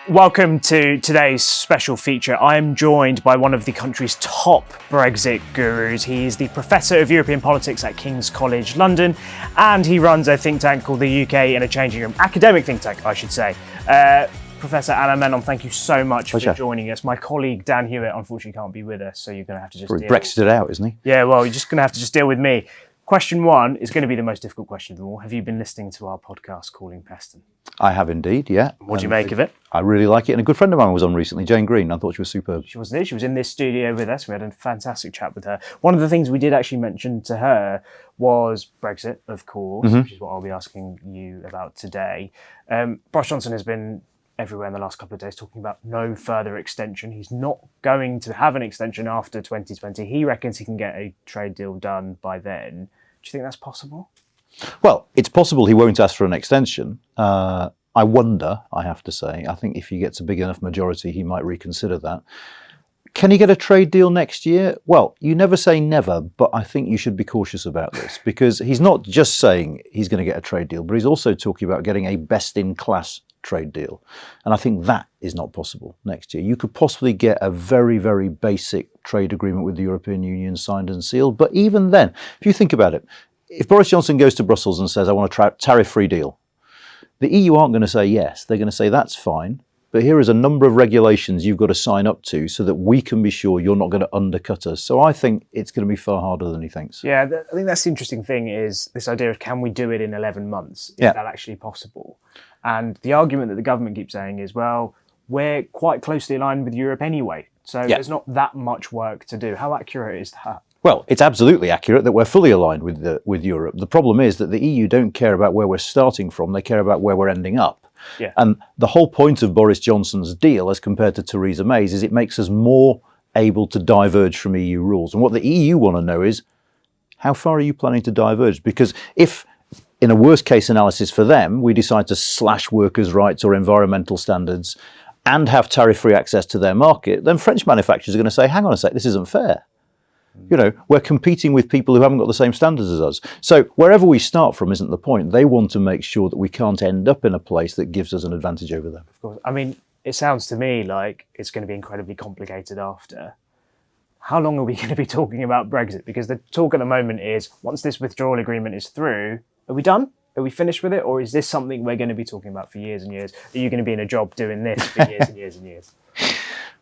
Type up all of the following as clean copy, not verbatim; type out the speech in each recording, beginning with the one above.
Welcome to today's special feature. I am joined by one of the country's top Brexit gurus. He is the Professor of European Politics at King's College London, and he runs a think tank called the UK in a Changing Room, academic think tank, I should say. Professor Anand Menon, thank you so much for joining us. My colleague Dan Hewitt unfortunately can't be with us, so you're going to have to just deal. Brexited out, isn't he? Yeah, well, you're just going to have to just deal with me. Question one is going to be the most difficult question of them all. Have you been listening to our podcast, Calling Peston? I have indeed, yeah. What do you make of it? I really like it. And a good friend of mine was on recently, Jane Green. I thought she was superb. She wasn't it? She was in this studio with us. We had a fantastic chat with her. One of the things we did actually mention to her was Brexit, of course, which is what I'll be asking you about today. Boris Johnson has been everywhere in the last couple of days talking about no further extension. He's not going to have an extension after 2020. He reckons he can get a trade deal done by then. Do you think that's possible? Well, it's possible he won't ask for an extension. I wonder, I have to say. I think if he gets a big enough majority, he might reconsider that. Can he get a trade deal next year? Well, you never say never, but I think you should be cautious about this because he's not just saying he's going to get a trade deal, but he's also talking about getting a best-in-class trade deal. And I think that is not possible next year. You could possibly get a very, very basic trade agreement with the European Union signed and sealed. But even then, if you think about it, if Boris Johnson goes to Brussels and says, I want a tariff-free deal, the EU aren't going to say yes. They're going to say, that's fine. But here is a number of regulations you've got to sign up to so that we can be sure you're not going to undercut us. So I think it's going to be far harder than he thinks. Yeah, I think that's the interesting thing is this idea of can we do it in 11 months? Is that actually possible? And the argument that the government keeps saying is, well, we're quite closely aligned with Europe anyway. So there's not that much work to do. How accurate is that? Well, it's absolutely accurate that we're fully aligned with Europe. The problem is that the EU don't care about where we're starting from. They care about where we're ending up. Yeah. And the whole point of Boris Johnson's deal, as compared to Theresa May's, is it makes us more able to diverge from EU rules. And what the EU want to know is, how far are you planning to diverge? Because if, in a worst case analysis for them, we decide to slash workers' rights or environmental standards and have tariff-free access to their market, then French manufacturers are going to say, hang on a sec, this isn't fair. You know, we're competing with people who haven't got the same standards as us. So wherever we start from isn't the point. They want to make sure that we can't end up in a place that gives us an advantage over them. Of course. I mean, it sounds to me like it's going to be incredibly complicated after. How long are we going to be talking about Brexit? Because the talk at the moment is, once this withdrawal agreement is through, are we done? Are we finished with it? Or is this something we're going to be talking about for years and years? Are you going to be in a job doing this for years and years and years?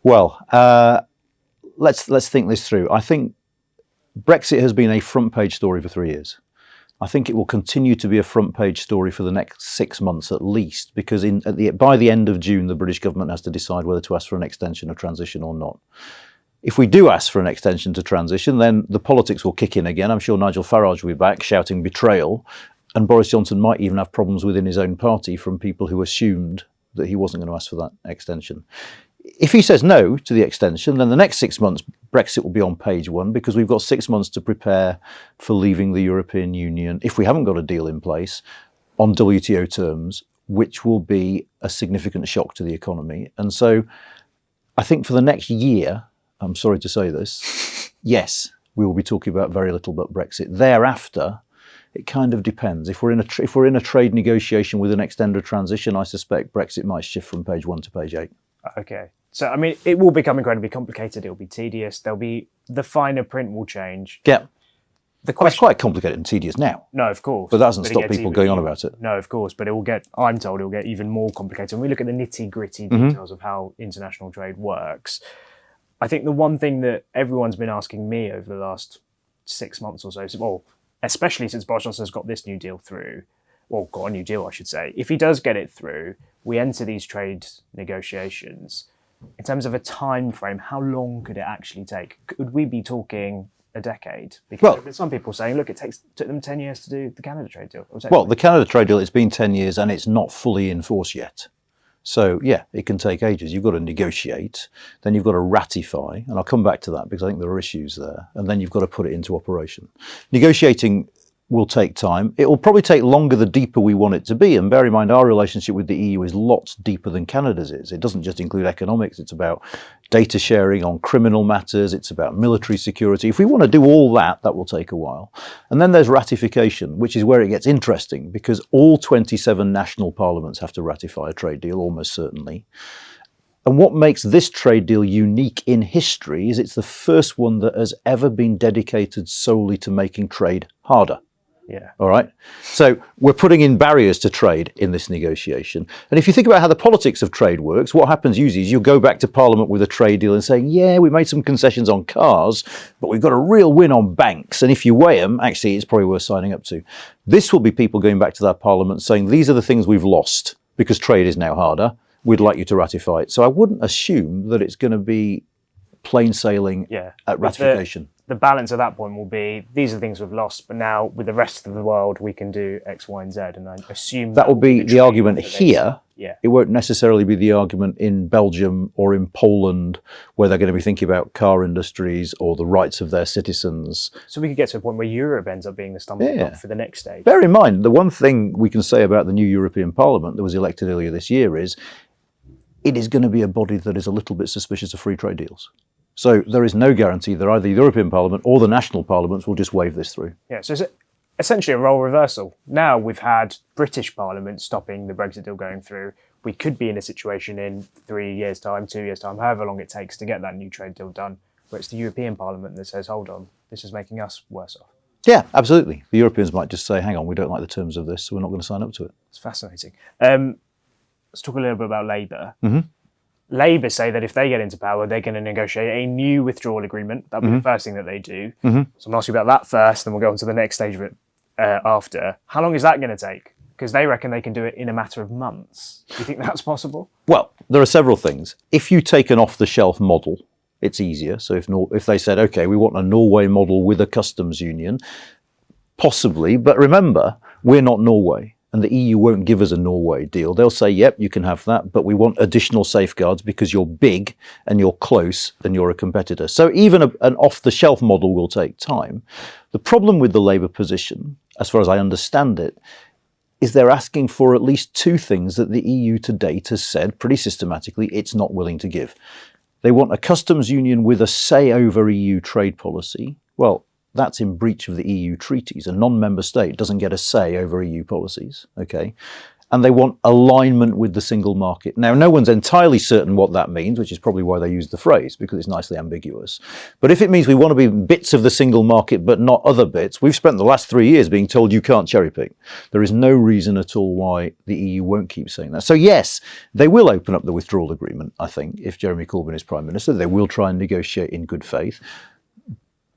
Well, let's think this through. I think Brexit has been a front page story for 3 years. I think it will continue to be a front page story for the next 6 months at least, because by the end of June, the British government has to decide whether to ask for an extension of transition or not. If we do ask for an extension to transition, then the politics will kick in again. I'm sure Nigel Farage will be back shouting betrayal, and Boris Johnson might even have problems within his own party from people who assumed that he wasn't going to ask for that extension. If he says no to the extension, then the next 6 months, Brexit will be on page one because we've got 6 months to prepare for leaving the European Union, if we haven't got a deal in place, on WTO terms, which will be a significant shock to the economy. And so I think for the next year, I'm sorry to say this, yes, we will be talking about very little but Brexit. Thereafter, it kind of depends. If we're in a trade negotiation with an extended transition, I suspect Brexit might shift from page 1 to page 8. Okay. So, I mean, it will become incredibly complicated. It'll be tedious. The finer print will change. Yeah. It's quite complicated and tedious now. No, of course. But that doesn't stop people going on about it. No, of course. But I'm told it will get even more complicated. When we look at the nitty-gritty details of how international trade works, I think the one thing that everyone's been asking me over the last 6 months or so, well, especially since Boris Johnson's got this new deal through, well, got a new deal, I should say. If he does get it through, we enter these trade negotiations. In terms of a time frame, how long could it actually take? Could we be talking a decade? Because some people are saying, look, took them 10 years to do the Canada trade deal. Well, the Canada trade deal, it's been 10 years and it's not fully in force yet. So, yeah, it can take ages. You've got to negotiate, then you've got to ratify, and I'll come back to that because I think there are issues there, and then you've got to put it into operation. Negotiating will take time. It will probably take longer the deeper we want it to be. And bear in mind, our relationship with the EU is lots deeper than Canada's is. It doesn't just include economics. It's about data sharing on criminal matters. It's about military security. If we want to do all that, that will take a while. And then there's ratification, which is where it gets interesting, because all 27 national parliaments have to ratify a trade deal, almost certainly. And what makes this trade deal unique in history is it's the first one that has ever been dedicated solely to making trade harder. Yeah. All right. So we're putting in barriers to trade in this negotiation. And if you think about how the politics of trade works, what happens usually is you'll go back to Parliament with a trade deal and saying, yeah, we made some concessions on cars, but we've got a real win on banks. And if you weigh them, actually, it's probably worth signing up to. This will be people going back to that Parliament saying, these are the things we've lost because trade is now harder. We'd like you to ratify it. So I wouldn't assume that it's going to be plain sailing at ratification. The balance at that point will be, these are the things we've lost, but now with the rest of the world, we can do X, Y, and Z. And I assume that will be the argument here. Yeah. It won't necessarily be the argument in Belgium or in Poland, where they're going to be thinking about car industries or the rights of their citizens. So we could get to a point where Europe ends up being the stumbling block for the next stage. Bear in mind, the one thing we can say about the new European Parliament that was elected earlier this year is it is going to be a body that is a little bit suspicious of free trade deals. So there is no guarantee that either the European Parliament or the national parliaments will just wave this through. Yeah, so it's essentially a role reversal. Now we've had British Parliament stopping the Brexit deal going through. We could be in a situation in 3 years' time, 2 years' time, however long it takes to get that new trade deal done, where it's the European Parliament that says, hold on, this is making us worse off. Yeah, absolutely. The Europeans might just say, hang on, we don't like the terms of this, so we're not going to sign up to it. It's fascinating. Let's talk a little bit about Labour. Mm-hmm. Labour say that if they get into power, they're going to negotiate a new withdrawal agreement. That'll be the first thing that they do. So I'm going to ask you about that first, then we'll go on to the next stage of it after. How long is that going to take? Because they reckon they can do it in a matter of months. Do you think that's possible? Well, there are several things. If you take an off-the-shelf model, it's easier. So if they said, OK, we want a Norway model with a customs union, possibly. But remember, we're not Norway. And the EU won't give us a Norway deal. They'll say, yep, you can have that, but we want additional safeguards because you're big and you're close and you're a competitor. So even an off-the-shelf model will take time. The problem with the Labour position, as far as I understand it, is they're asking for at least two things that the EU to date has said pretty systematically it's not willing to give. They want a customs union with a say over EU trade policy. Well, that's in breach of the EU treaties. A non-member state doesn't get a say over EU policies, okay? And they want alignment with the single market. Now, no one's entirely certain what that means, which is probably why they use the phrase, because it's nicely ambiguous. But if it means we want to be bits of the single market but not other bits, we've spent the last 3 years being told you can't cherry pick. There is no reason at all why the EU won't keep saying that. So yes, they will open up the withdrawal agreement, I think, if Jeremy Corbyn is Prime Minister. They will try and negotiate in good faith.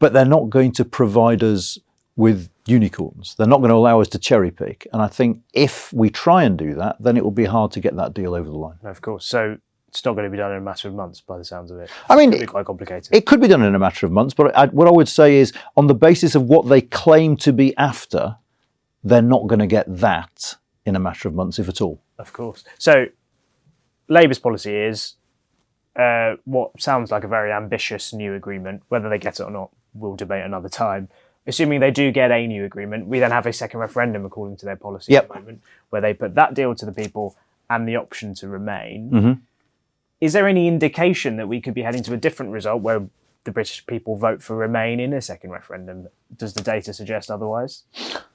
But they're not going to provide us with unicorns. They're not going to allow us to cherry pick. And I think if we try and do that, then it will be hard to get that deal over the line. No, of course. So it's not going to be done in a matter of months by the sounds of it. I mean, it could be quite complicated. It could be done in a matter of months. But what I would say is on the basis of what they claim to be after, they're not going to get that in a matter of months, if at all. Of course. So Labour's policy is what sounds like a very ambitious new agreement. Whether they get it or not, we'll debate another time. Assuming they do get a new agreement, we then have a second referendum according to their policy at the moment, where they put that deal to the people and the option to remain. Mm-hmm. Is there any indication that we could be heading to a different result where the British people vote for remain in a second referendum? Does the data suggest otherwise?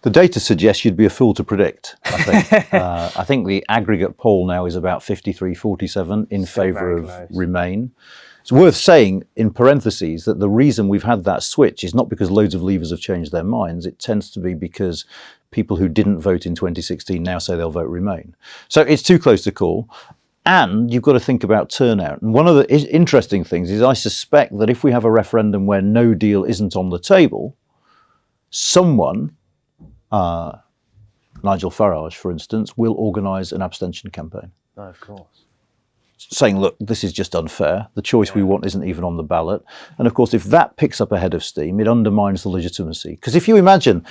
The data suggests you'd be a fool to predict, I think. I think the aggregate poll now is about 53-47 in favour of remain. It's worth saying, in parentheses, that the reason we've had that switch is not because loads of Leavers have changed their minds. It tends to be because people who didn't vote in 2016 now say they'll vote Remain. So it's too close to call. And you've got to think about turnout. And one of the interesting things is I suspect that if we have a referendum where no deal isn't on the table, someone, Nigel Farage, for instance, will organise an abstention campaign. Oh, of course. Saying, look, this is just unfair. The choice we want isn't even on the ballot. And of course, if that picks up a head of steam, it undermines the legitimacy. Because if you imagine,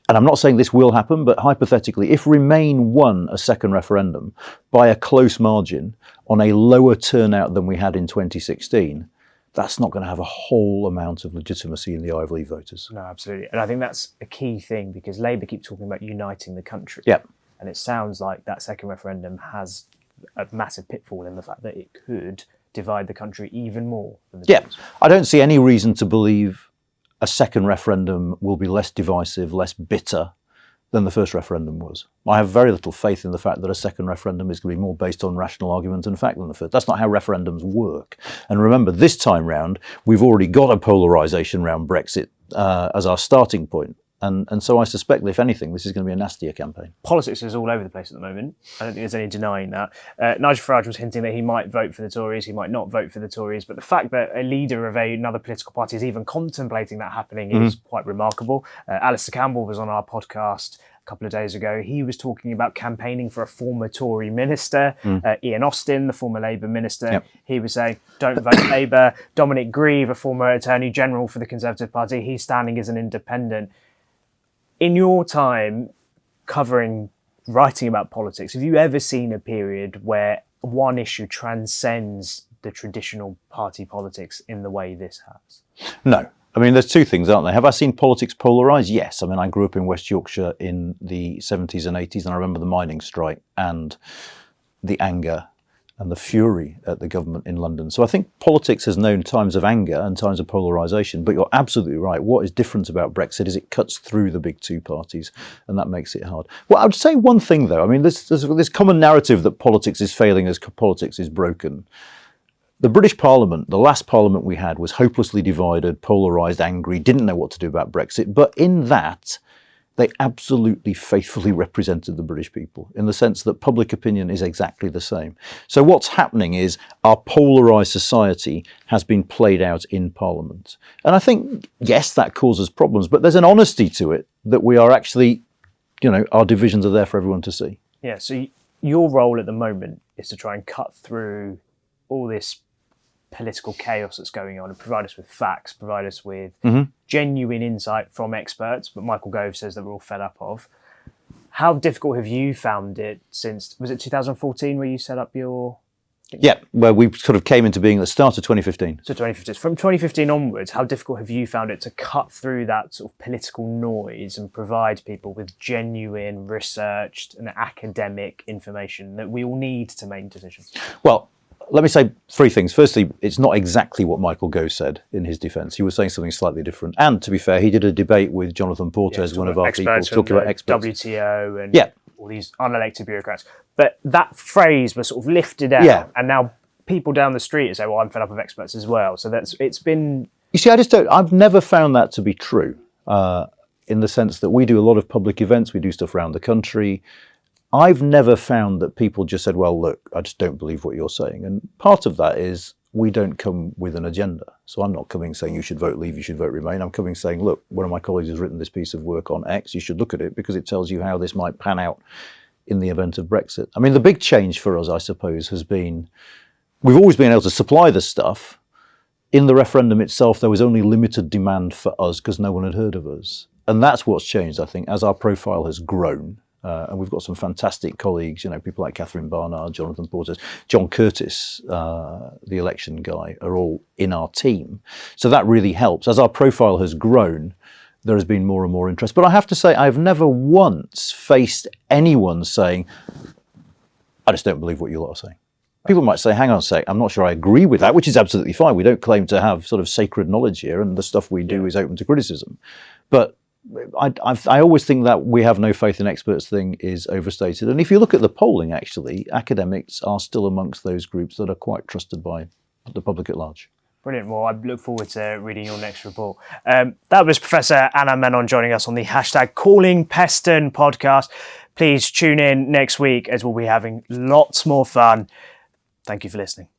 and I'm not saying this will happen, but hypothetically, if Remain won a second referendum by a close margin on a lower turnout than we had in 2016, that's not going to have a whole amount of legitimacy in the eye of Leave voters. No, absolutely. And I think that's a key thing, because Labour keep talking about uniting the country. Yeah. And it sounds like that second referendum has a massive pitfall in the fact that it could divide the country even more than the Tories. I don't see any reason to believe a second referendum will be less divisive, less bitter than the first referendum was. I have very little faith in the fact that a second referendum is going to be more based on rational argument and fact than the first. That's not how referendums work. And remember, this time round, we've already got a polarisation around Brexit as our starting point. And so I suspect that, if anything, this is going to be a nastier campaign. Politics is all over the place at the moment. I don't think there's any denying that. Nigel Farage was hinting that he might vote for the Tories, he might not vote for the Tories, but the fact that a leader of another political party is even contemplating that happening is quite remarkable. Alistair Campbell was on our podcast a couple of days ago. He was talking about campaigning for a former Tory minister, Ian Austin, the former Labour minister. Yep. He was saying, don't vote Labour. Dominic Grieve, a former Attorney General for the Conservative Party, he's standing as an independent. In your time writing about politics, have you ever seen a period where one issue transcends the traditional party politics in the way this has? No. I mean, there's two things, aren't there? Have I seen politics polarise? Yes. I mean, I grew up in West Yorkshire in the 70s and 80s, and I remember the mining strike and the anger and the fury at the government in London. So I think politics has known times of anger and times of polarisation, but you're absolutely right. What is different about Brexit is it cuts through the big two parties, and that makes it hard. Well, I would say one thing, though. I mean, there's this common narrative that politics is failing as politics is broken. The British Parliament, the last Parliament we had, was hopelessly divided, polarised, angry, didn't know what to do about Brexit, but in that, they absolutely faithfully represented the British people, in the sense that public opinion is exactly the same. So what's happening is our polarised society has been played out in Parliament. And I think, yes, that causes problems, but there's an honesty to it that we are actually, our divisions are there for everyone to see. Yeah, so your role at the moment is to try and cut through all this political chaos that's going on and provide us with facts, provide us with genuine insight from experts, but Michael Gove says that we're all fed up of. How difficult have you found it since, was it 2014 where you set up your... Yeah, where we sort of came into being at the start of 2015. So 2015. From 2015 onwards, how difficult have you found it to cut through that sort of political noise and provide people with genuine, researched and academic information that we all need to make decisions? Well, let me say three things. Firstly, it's not exactly what Michael Gove said in his defence. He was saying something slightly different. And to be fair, he did a debate with Jonathan Portes, one of our people, talking about experts. WTO and all these unelected bureaucrats. But that phrase was sort of lifted out, and now people down the street say, well, I'm fed up of experts as well. So it's been... You see, I've never found that to be true, in the sense that we do a lot of public events, we do stuff around the country. I've never found that people just said, well, look, I just don't believe what you're saying. And part of that is we don't come with an agenda. So I'm not coming saying you should vote Leave, you should vote Remain. I'm coming saying, look, one of my colleagues has written this piece of work on X. You should look at it because it tells you how this might pan out in the event of Brexit. I mean, the big change for us, I suppose, has been we've always been able to supply the stuff. In the referendum itself, there was only limited demand for us because no one had heard of us. And that's what's changed, I think, as our profile has grown. And we've got some fantastic colleagues, people like Catherine Barnard, Jonathan Portes, John Curtis, the election guy, are all in our team. So that really helps. As our profile has grown, there has been more and more interest. But I have to say, I've never once faced anyone saying, I just don't believe what you lot are saying. People might say, hang on a sec, I'm not sure I agree with that, which is absolutely fine. We don't claim to have sort of sacred knowledge here, and the stuff we do is open to criticism. But I always think that we have no faith in experts thing is overstated. And if you look at the polling, actually, academics are still amongst those groups that are quite trusted by the public at large. Brilliant. Well, I look forward to reading your next report. That was Professor Anand Menon joining us on the Calling Peston podcast. Please tune in next week as we'll be having lots more fun. Thank you for listening.